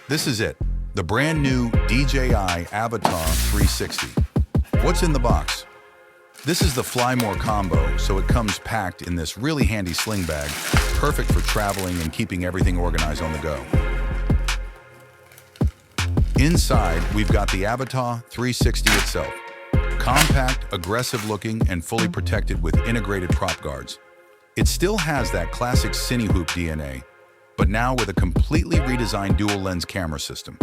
This is it, the brand new DJI Avata 360. What's in the box? This is the Fly More combo, so it comes packed in this really handy sling bag, perfect for traveling and keeping everything organized on the go. Inside, we've got the Avata 360 itself. Compact, aggressive-looking, and fully protected with integrated prop guards. It still has that classic Cine Hoop DNA, but now with a completely redesigned dual-lens camera system.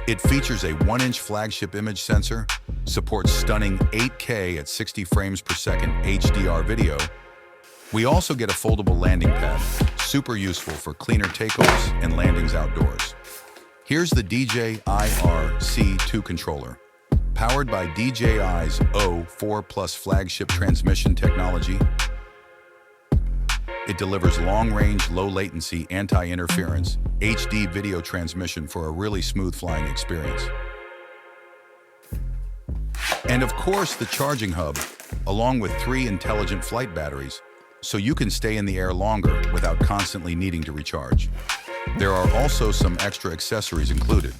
It features a 1-inch flagship image sensor, supports stunning 8K at 60 frames per second HDR video. We also get a foldable landing pad, super useful for cleaner takeoffs and landings outdoors. Here's the DJI RC2 controller. Powered by DJI's O4 Plus flagship transmission technology, it delivers long-range, low-latency, anti-interference, HD video transmission for a really smooth flying experience. And of course, the charging hub, along with 3 intelligent flight batteries, so you can stay in the air longer without constantly needing to recharge. There are also some extra accessories included.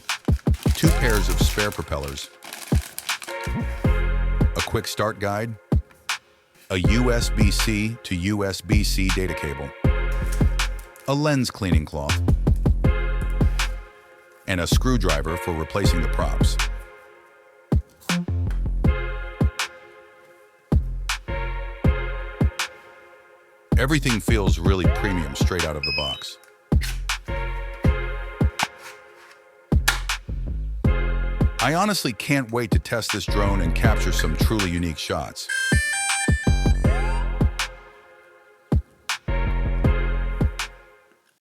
2 pairs of spare propellers, a quick start guide, a USB-C to USB-C data cable, a lens cleaning cloth, and a screwdriver for replacing the props. Everything feels really premium straight out of the box. I honestly can't wait to test this drone and capture some truly unique shots.